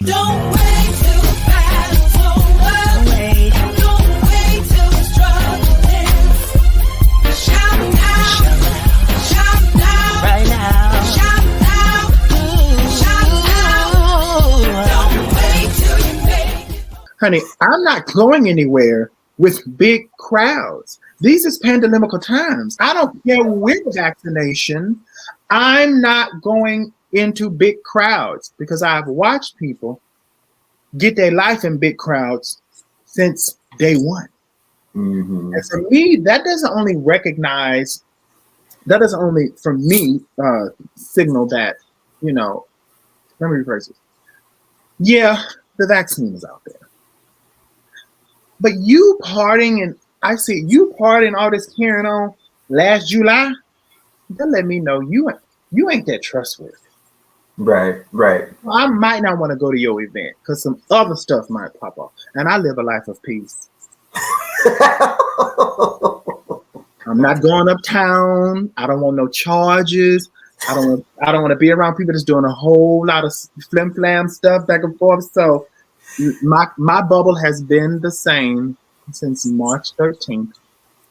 Don't wait till the battle's over. Don't wait till the struggle ends. Shout now. Shout now. Right now. Shout now. Shout now. Don't wait till you make it. Honey, I'm not going anywhere with big crowds. These is pandemical times. I don't care which vaccination. I'm not going into big crowds because I've watched people get their life in big crowds since day one. Mm-hmm. And for me, that doesn't only for me signal that, let me rephrase this. Yeah, the vaccine is out there. But you partying, and I see you partying all this carrying on last July, that let me know you ain't that trustworthy. Right. I might not want to go to your event because some other stuff might pop up. And I live a life of peace. I'm not going uptown. I don't want no charges. I don't want to be around people that's doing a whole lot of flim flam stuff back and forth. So my bubble has been the same since March 13th,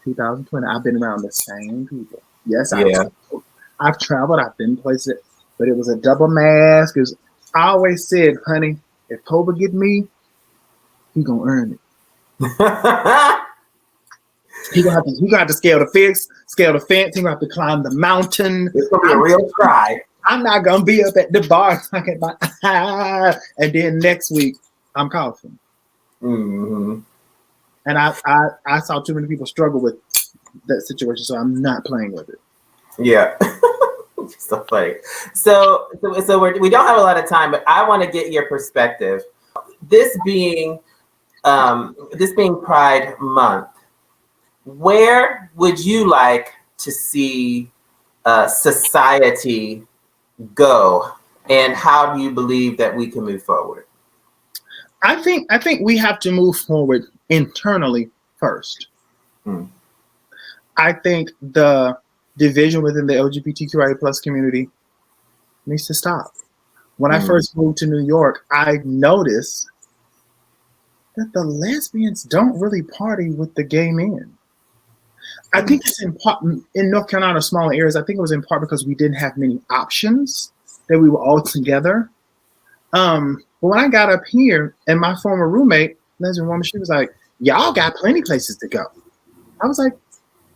2020. I've been around the same people. Yes, I've traveled. I've been places. But it was a double mask. I always said, honey, if COVID get me, he gonna earn it. He gonna have to scale the fence. He gonna have to climb the mountain. It's gonna be a real cry. I'm not gonna be up at the bar talking about and then next week I'm coughing. Mm-hmm. And I saw too many people struggle with that situation, so I'm not playing with it. Yeah. So funny. So we don't have a lot of time, but I want to get your perspective. This being Pride Month, where would you like to see society go, and how do you believe that we can move forward? I think we have to move forward internally first. I think the division within the LGBTQIA plus community needs to stop. When I first moved to New York, I noticed that the lesbians don't really party with the gay men. I think it's important in North Carolina, smaller areas. I think it was in part because we didn't have many options, that we were all together. But when I got up here, and my former roommate, lesbian woman, she was like, "Y'all got plenty places to go." I was like,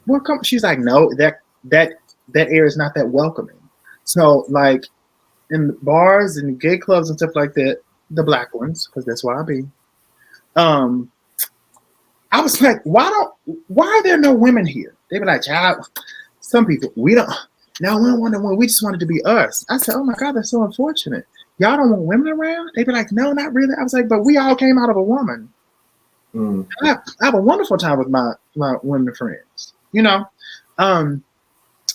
"Well, come." She's like, "No, that area is not that welcoming." So, like in the bars and gay clubs and stuff like that, the black ones, because that's where I be. I was like, why are there no women here? They be like, "Child, some people, we don't want to win. We just wanted to be us." I said, "Oh my God, that's so unfortunate. Y'all don't want women around?" They be like, "No, not really." I was like, "But we all came out of a woman." I have a wonderful time with my women friends.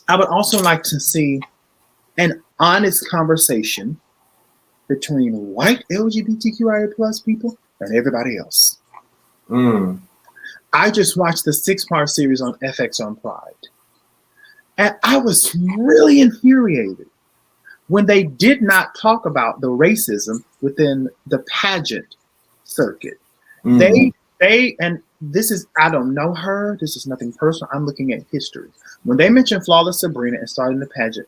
I would also like to see an honest conversation between white LGBTQIA plus people and everybody else. I just watched the 6-part series on FX on Pride. And I was really infuriated when they did not talk about the racism within the pageant circuit. They and this is, I don't know her, this is nothing personal, I'm looking at history. When they mentioned Flawless Sabrina and starting the pageant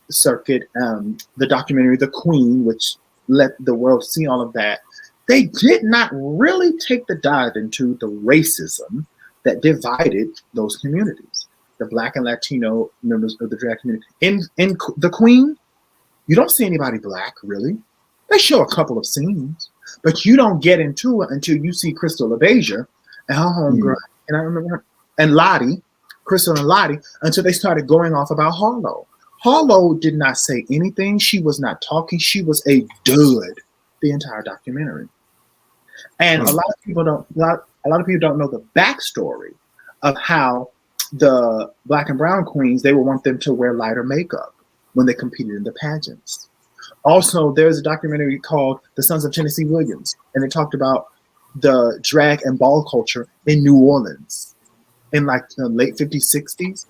circuit, the documentary The Queen, which let the world see all of that, they did not really take the dive into the racism that divided those communities, the Black and Latino members of the drag community. In The Queen, you don't see anybody Black, really. They show a couple of scenes, but you don't get into it until you see Crystal LaBeija and her homegirl, and I remember her, and Lottie, Crystal and Lottie, until they started going off about Harlow. Harlow did not say anything. She was not talking. She was a dud the entire documentary. And a lot of people don't know the backstory of how the Black and brown queens, they would want them to wear lighter makeup when they competed in the pageants. Also, there's a documentary called The Sons of Tennessee Williams, and they talked about the drag and ball culture in New Orleans in like the late 50s, 60s.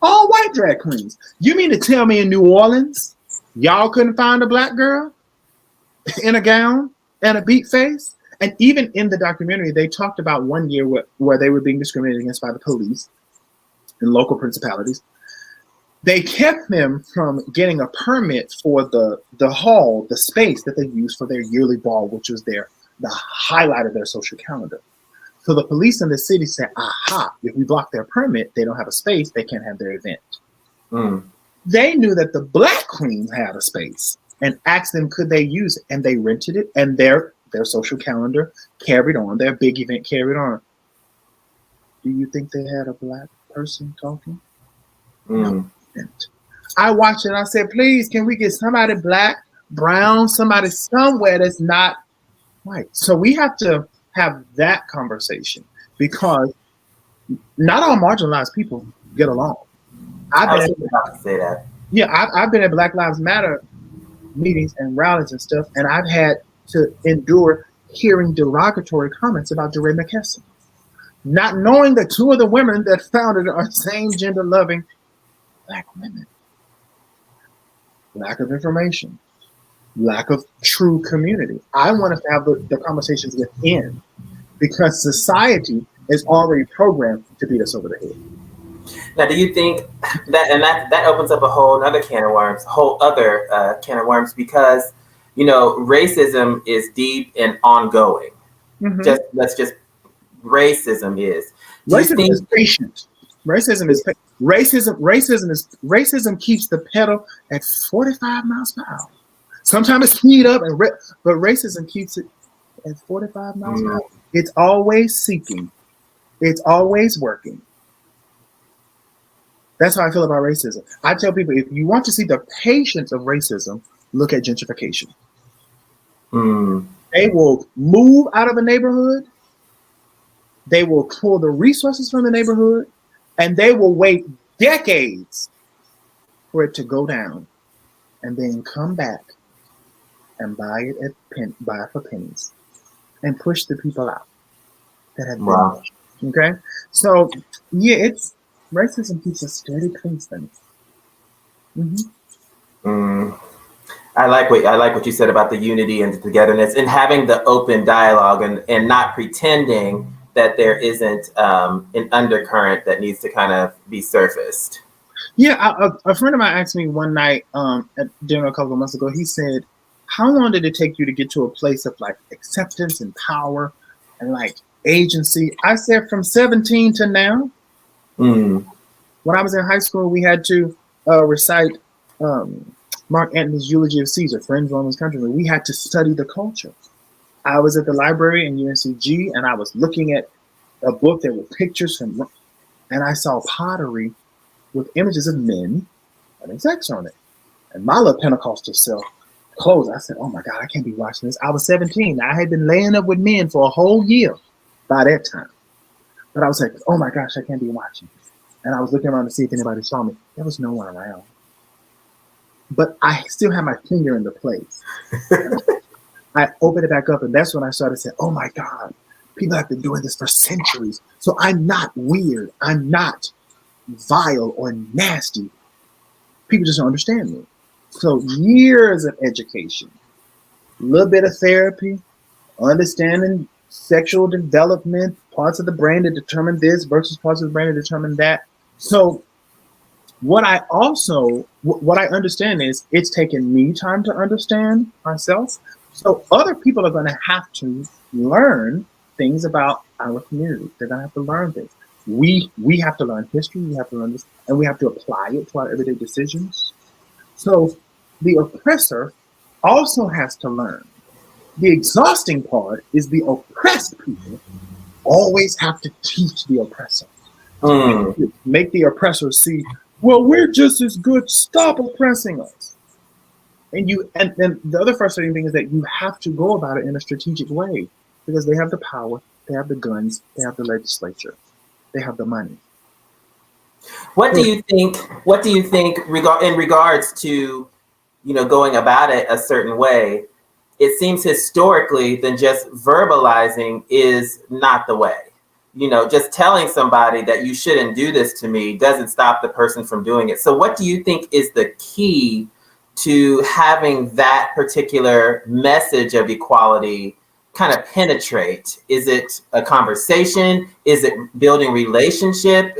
All white drag queens. You mean to tell me in New Orleans, y'all couldn't find a Black girl? in a gown and a beat face. And even in the documentary, they talked about one year where they were being discriminated against by the police and local principalities. They kept them from getting a permit for the hall, the space that they used for their yearly ball, which was the highlight of their social calendar. So the police in the city said, aha, if we block their permit, they don't have a space, they can't have their event. They knew that the Black queens had a space and asked them, could they use it? And they rented it, and their social calendar carried on, their big event carried on. Do you think they had a Black person talking? No. I watched it and I said, please, can we get somebody Black, brown, somebody somewhere that's not white? So we have to have that conversation, because not all marginalized people get along. I was about to say that. Yeah, I've been at Black Lives Matter meetings and rallies and stuff, and I've had to endure hearing derogatory comments about DeRay McKesson, not knowing that two of the women that founded are same gender loving Black women. Lack of information, lack of true community. I want us to have the conversations within, because society is already programmed to beat us over the head. Now, do you think that opens up a whole other can of worms, because, racism is deep and ongoing. Racism is. Racism is patient. Racism keeps the pedal at 45 miles per hour. Sometimes it's speed up, but racism keeps it at 45 miles per hour. It's always seeking. It's always working. That's how I feel about racism. I tell people, if you want to see the patience of racism, look at gentrification. They will move out of a neighborhood. They will pull the resources from the neighborhood, and they will wait decades for it to go down, and then come back and buy it for pennies and push the people out that have been. Okay, so yeah, racism keeps a steady pace. I like what you said about the unity and the togetherness and having the open dialogue and not pretending that there isn't an undercurrent that needs to kind of be surfaced. Yeah, a friend of mine asked me one night at dinner a couple of months ago. He said, "How long did it take you to get to a place of like acceptance and power and like agency?" I said, "From 17 to now." When I was in high school, we had to recite Mark Antony's eulogy of Caesar, Friends, Romans, Countrymen. We had to study the culture. I was at the library in UNCG, and I was looking at a book that were pictures from, and I saw pottery with images of men having sex on it. And my little Pentecostal self closed. I said, "Oh my God, I can't be watching this." I was 17. I had been laying up with men for a whole year by that time. But I was like, "Oh my gosh, I can't be watching this." And I was looking around to see if anybody saw me. There was no one around. But I still had my finger in the place. I opened it back up, and that's when I started saying, "Oh my God, people have been doing this for centuries. So I'm not weird. I'm not vile or nasty. People just don't understand me." So years of education, a little bit of therapy, understanding sexual development, parts of the brain that determine this versus parts of the brain that determine that. So what I understand is it's taken me time to understand myself. So other people are going to have to learn things about our community. They're going to have to learn things. We have to learn history. We have to learn this, and we have to apply it to our everyday decisions. So the oppressor also has to learn. The exhausting part is the oppressed people always have to teach the oppressor. Make the oppressor see, well, we're just as good. Stop oppressing us. And the other frustrating thing is that you have to go about it in a strategic way, because they have the power, they have the guns, they have the legislature, they have the money. What do you think in regards to, going about it a certain way? It seems historically than just verbalizing is not the way. Just telling somebody that you shouldn't do this to me doesn't stop the person from doing it. So what do you think is the key to having that particular message of equality kind of penetrate? Is it a conversation? Is it building relationship?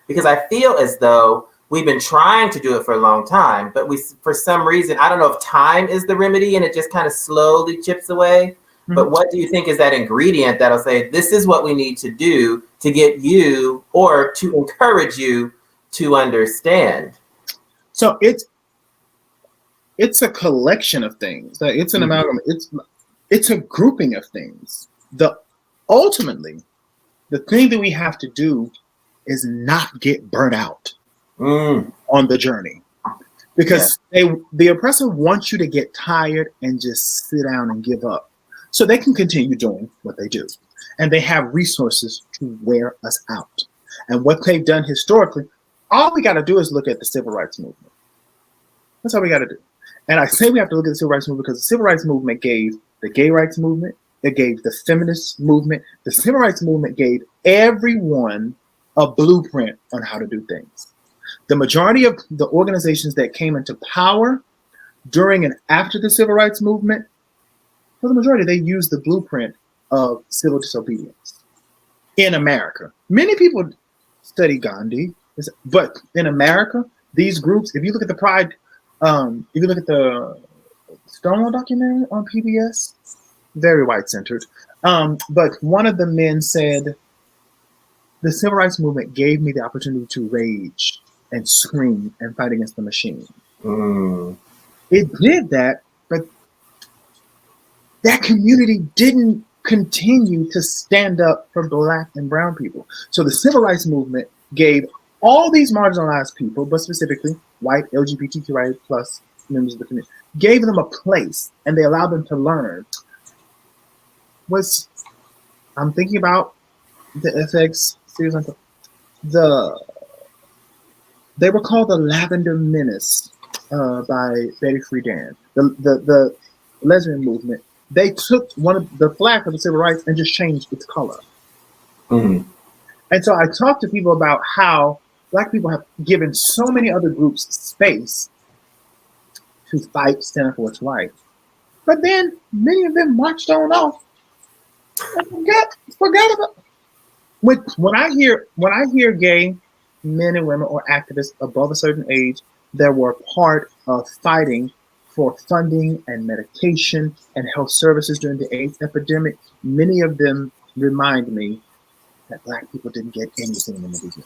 Because I feel as though we've been trying to do it for a long time, but for some reason, I don't know if time is the remedy and it just kind of slowly chips away. Mm-hmm. But what do you think is that ingredient that'll say, this is what we need to do to get you or to encourage you to understand? So it's a collection of things. It's an amalgam. It's a grouping of things. Ultimately, the thing that we have to do is not get burnt out on the journey, because the oppressor wants you to get tired and just sit down and give up, so they can continue doing what they do, and they have resources to wear us out. And what they've done historically, all we got to do is look at the civil rights movement. That's all we got to do. And I say we have to look at the civil rights movement because the civil rights movement gave the gay rights movement, it gave the feminist movement. The civil rights movement gave everyone a blueprint on how to do things. The majority of the organizations that came into power during and after the civil rights movement, for the majority, they used the blueprint of civil disobedience in America. Many people study Gandhi, but in America, these groups, if you look at the Pride, if you look at the Stonewall documentary on PBS, very white-centered. But one of the men said, the civil rights movement gave me the opportunity to rage and scream and fight against the machine. It did that, but that community didn't continue to stand up for Black and brown people. So the civil rights movement gave all these marginalized people, but specifically white LGBTQ plus members of the community, gave them a place, and they allowed them to learn. I'm thinking about the FX series on they were called the Lavender Menace by Betty Friedan. The lesbian movement. They took one of the flag of the civil rights and just changed its color. And so I talked to people about how Black people have given so many other groups space to fight, stand up for what's right. But then many of them marched on off and forgot about. When I hear gay men and women or activists above a certain age that were part of fighting for funding and medication and health services during the AIDS epidemic, many of them remind me that Black people didn't get anything in the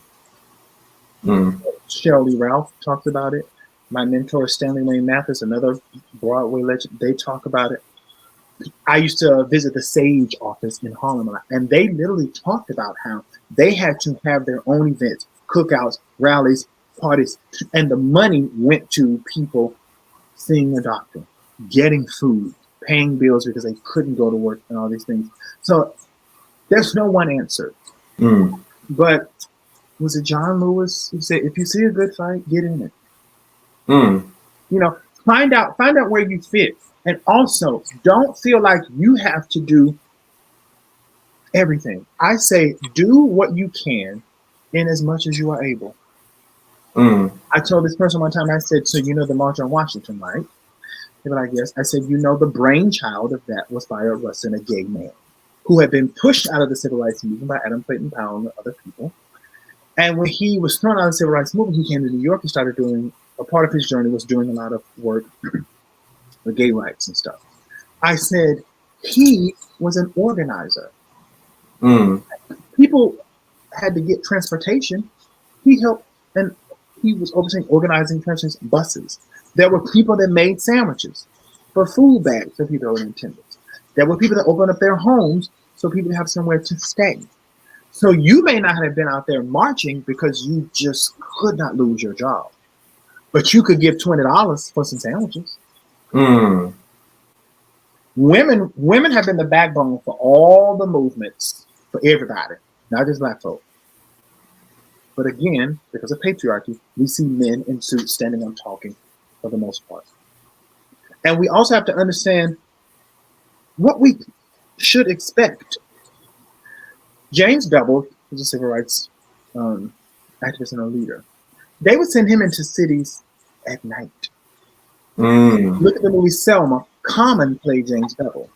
beginning. Shirley Ralph talked about it. My mentor, Stanley Wayne Mathis, another Broadway legend, they talk about it. I used to visit the Sage office in Harlem a lot, and they literally talked about how they had to have their own events, cookouts, rallies, parties, and the money went to people seeing a doctor, getting food, paying bills because they couldn't go to work and all these things. So there's no one answer. But was it John Lewis who said, if you see a good fight, get in it? Find out where you fit. And also, don't feel like you have to do everything. I say, do what you can in as much as you are able. I told this person one time, I said, so you know the March on Washington, right? They were like, yes. I said, the brainchild of that was Fire Rustin, a gay man who had been pushed out of the civil rights movement by Adam Clayton Powell and other people. And when he was thrown out of the civil rights movement, he came to New York and started doing, a part of his journey was doing a lot of work for gay rights and stuff. I said, he was an organizer. People had to get transportation. He helped, and he was overseeing organizing transportation buses. There were people that made sandwiches for food bags for people in attendance. There were people that opened up their homes so people have somewhere to stay. So you may not have been out there marching because you just could not lose your job, but you could give $20 for some sandwiches. Women have been the backbone for all the movements, for everybody, not just Black folk. But again, because of patriarchy, we see men in suits standing up talking for the most part. And we also have to understand what we should expect. James Bevel was a civil rights activist and a leader. They would send him into cities at night Look at the movie Selma. Common played James Bevel.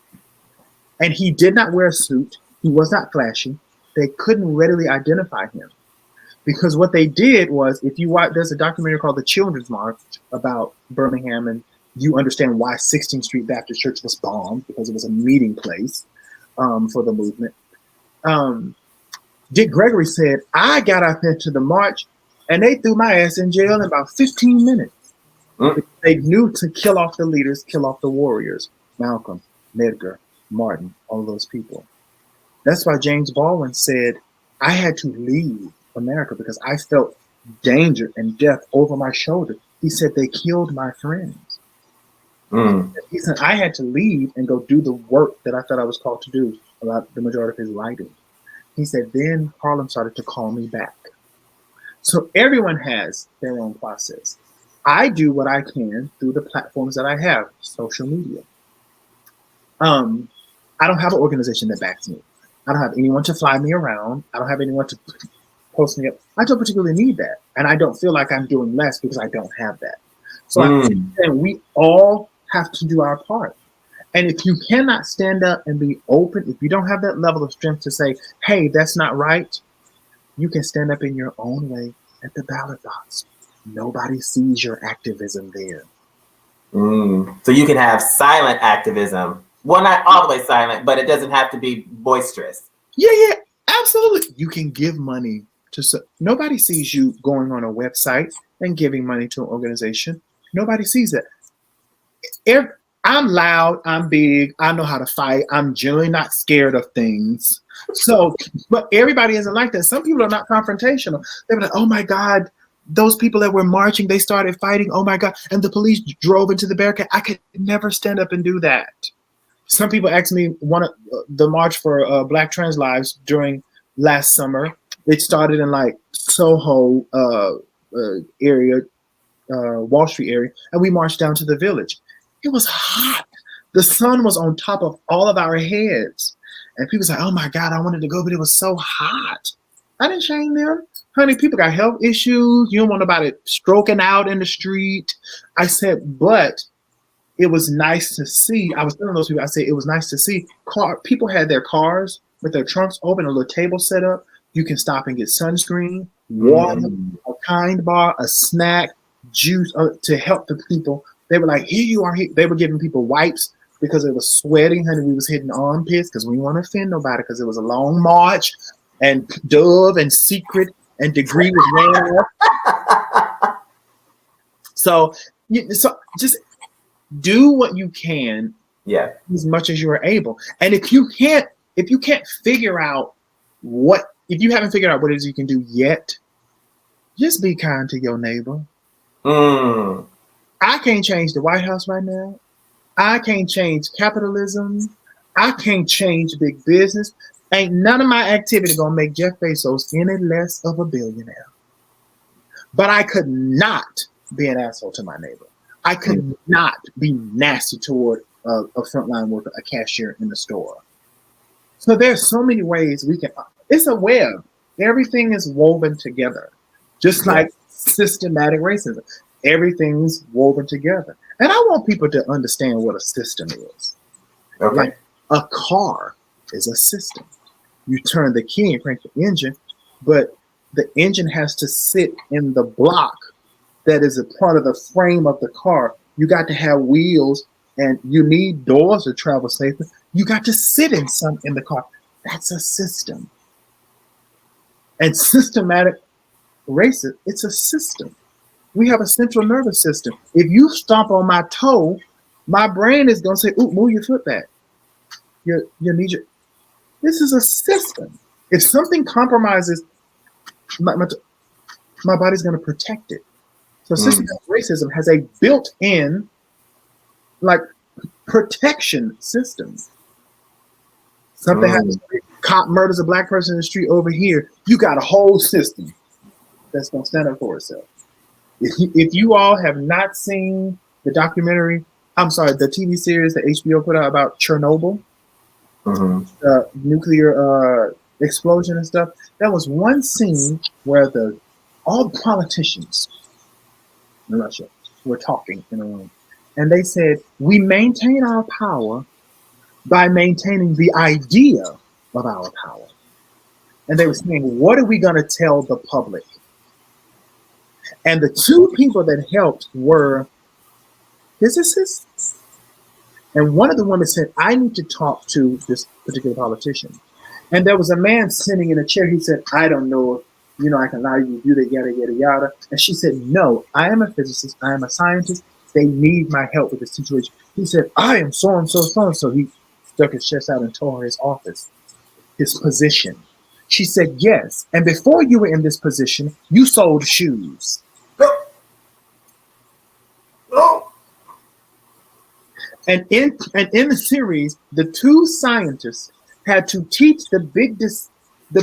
And he did not wear a suit. He was not flashy. They couldn't readily identify him. Because what they did was, if you watch, there's a documentary called The Children's March about Birmingham, and you understand why 16th Street Baptist Church was bombed, because it was a meeting place for the movement. Dick Gregory said, I got out there to the march, and they threw my ass in jail in about 15 minutes. They knew to kill off the leaders, kill off the warriors. Malcolm, Medgar, Martin, all those people. That's why James Baldwin said, I had to leave America because I felt danger and death over my shoulder. He said, they killed my friends. He said, I had to leave and go do the work that I thought I was called to do about the majority of his writing. He said, then Harlem started to call me back. So everyone has their own process. I do what I can through the platforms that I have, social media. I don't have an organization that backs me. I don't have anyone to fly me around. I don't have anyone to post me up. I don't particularly need that. And I don't feel like I'm doing less because I don't have that. So I think that we all have to do our part. And if you cannot stand up and be open, if you don't have that level of strength to say, hey, that's not right, you can stand up in your own way at the ballot box. Nobody sees your activism there. So you can have silent activism. Well, not all the way silent, but it doesn't have to be boisterous. Yeah, absolutely. You can give money to, nobody sees you going on a website and giving money to an organization. Nobody sees that. I'm loud, I'm big, I know how to fight, I'm generally not scared of things. So, but everybody isn't like that. Some people are not confrontational. They're like, oh my God, those people that were marching, they started fighting, oh my God, and the police drove into the barricade. I could never stand up and do that. Some people asked me, the march for Black Trans Lives during last summer, it started in like Soho area, Wall Street area, and we marched down to the Village. It was hot. The sun was on top of all of our heads. And people said, oh my God, I wanted to go, but it was so hot. I didn't shame them. Honey, people got health issues. You don't want nobody stroking out in the street. I said, but it was nice to see. I was telling those people, I said, it was nice to see. People had their cars with their trunks open, a little table set up. You can stop and get sunscreen, water, a kind bar, a snack, juice to help the people. They were like, here you are. They were giving people wipes because it was sweating. Honey, we was hitting armpits because we didn't want to offend nobody because it was a long march and Dove and Secret and Degree was ran. So just do what you can, as much as you are able. And if you can't figure out if you haven't figured out what it is you can do yet, just be kind to your neighbor. I can't change the White House right now. I can't change capitalism. I can't change big business. Ain't none of my activity gonna make Jeff Bezos any less of a billionaire. But I could not be an asshole to my neighbor. I could not be nasty toward a frontline worker, a cashier in the store. So there's so many ways we can. It's a web. Everything is woven together, just like systematic racism. Everything's woven together. And I want people to understand what a system is. Okay. Like a car is a system. You turn the key and crank the engine, but the engine has to sit in the block that is a part of the frame of the car. You got to have wheels and you need doors to travel safely. You got to sit in the car. That's a system. And systematic racism, it's a system. We have a central nervous system. If you stomp on my toe, my brain is going to say, ooh, move your foot back. This is a system. If something compromises, my body's going to protect it. So systematic racism has a built-in protection system. Something happens, cop murders a Black person in the street over here, you got a whole system that's going to stand up for itself. If you all have not seen the the TV series that HBO put out about Chernobyl, the nuclear explosion and stuff, that was one scene where all the politicians in Russia were talking in a room. And they said, we maintain our power by maintaining the idea of our power. And they were saying, what are we going to tell the public? And the two people that helped were physicists. And one of the women said, I need to talk to this particular politician. And there was a man sitting in a chair. He said, I don't know if, I can allow you to do that, yada, yada, yada. And she said, no, I am a physicist. I am a scientist. They need my help with this situation. He said, I am so-and-so, so-and-so. He stuck his chest out and told her his office, his position. She said, yes. And before you were in this position, you sold shoes. Oh. And in the series, the two scientists had to teach the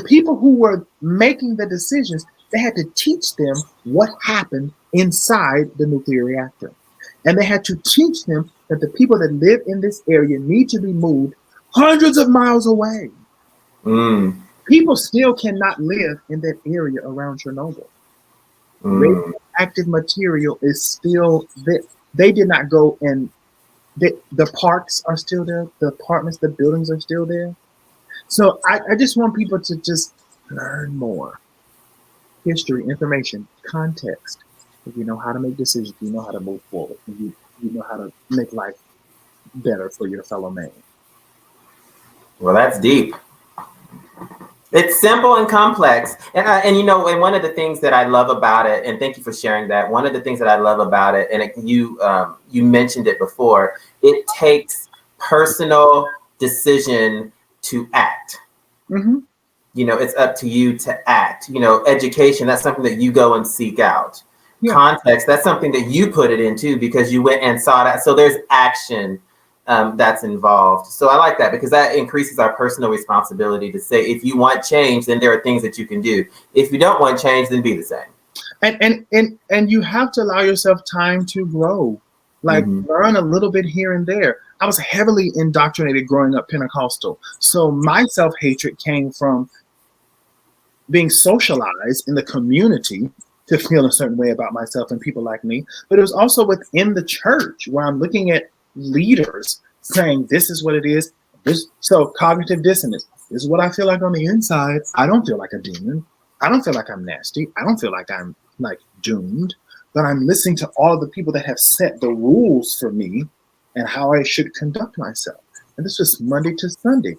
people who were making the decisions, they had to teach them what happened inside the nuclear reactor. And they had to teach them that the people that live in this area need to be moved hundreds of miles away. People still cannot live in that area around Chernobyl. Radioactive material is still there. They did not go, and the parks are still there. The apartments, the buildings are still there. So I just want people to just learn more. History, information, context. If you know how to make decisions, you know how to move forward. You know how to make life better for your fellow man. Well, that's deep. It's simple and complex. And one of the things that I love about it, and thank you for sharing that, one of the things that I love about it, and you mentioned it before, it takes personal decision to act. Mm-hmm. It's up to you to act. Education, that's something that you go and seek out. Yeah. Context, that's something that you put it into because you went and saw that. So there's action that's involved. So I like that because that increases our personal responsibility to say, if you want change, then there are things that you can do. If you don't want change, then be the same. And you have to allow yourself time to grow, learn a little bit here and there. I was heavily indoctrinated growing up Pentecostal. So my self-hatred came from being socialized in the community to feel a certain way about myself and people like me. But it was also within the church where I'm looking at leaders saying, this is what it is. So cognitive dissonance. This is what I feel like on the inside. I don't feel like a demon. I don't feel like I'm nasty. I don't feel like I'm doomed. But I'm listening to all of the people that have set the rules for me and how I should conduct myself. And this was Monday to Sunday.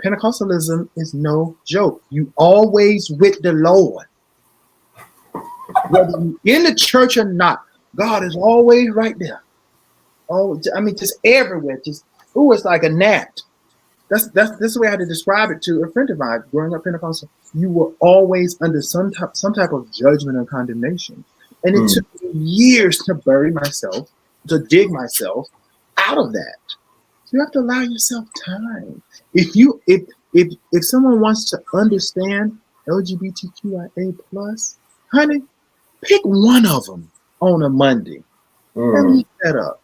Pentecostalism is no joke. You always with the Lord. Whether you're in the church or not, God is always right there. Oh, I mean, just everywhere. It's like a gnat. That's the way I had to describe it to a friend of mine growing up Pentecostal. You were always under some type of judgment and condemnation. And it took me years to bury myself, to dig myself out of that. So you have to allow yourself time. If someone wants to understand LGBTQIA+, honey, pick one of them on a Monday and look that up.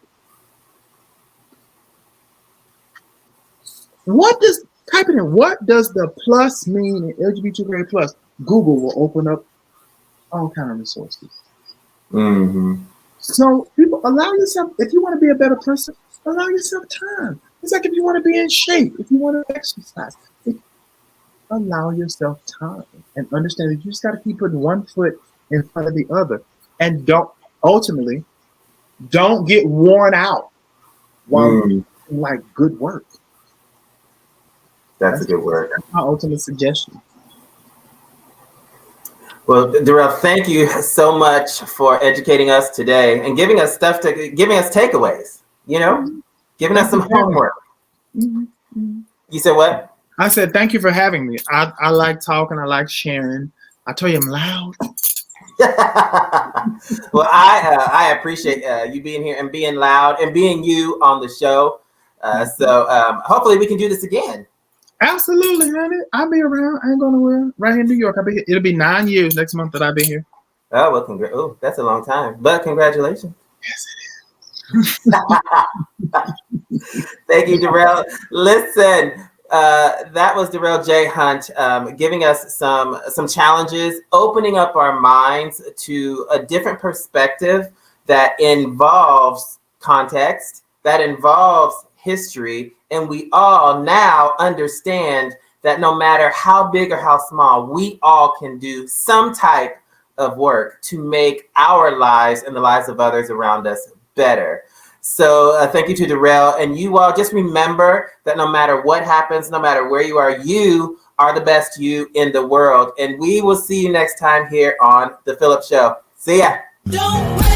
Type it in, what does the plus mean in LGBTQIA+? Google will open up all kind of resources. So people, allow yourself, if you want to be a better person, allow yourself time. It's like if you want to be in shape, if you want to exercise, allow yourself time and understand that you just got to keep putting one foot in front of the other, and don't get worn out while doing good work. That's a good word. That's my ultimate suggestion. Well, Darrell, thank you so much for educating us today and giving us takeaways, giving us some homework. You said what? I said, thank you for having me. I like talking. I like sharing. I told you I'm loud. Well, I appreciate you being here and being loud and being you on the show. So hopefully we can do this again. Absolutely, honey. I'll be around. I ain't going nowhere. Right here in New York. I'll be here. It'll be 9 years next month that I'll be here. Oh, well, that's a long time. But congratulations. Yes, it is. Thank you, Darrell. Listen, that was Darrell J. Hunt giving us some challenges, opening up our minds to a different perspective that involves context, that involves history, and we all now understand that no matter how big or how small, we all can do some type of work to make our lives and the lives of others around us better. So thank you to Darrell, and you all just remember that no matter what happens, no matter where you are the best you in the world. And we will see you next time here on The PHILLIP Show. See ya. Don't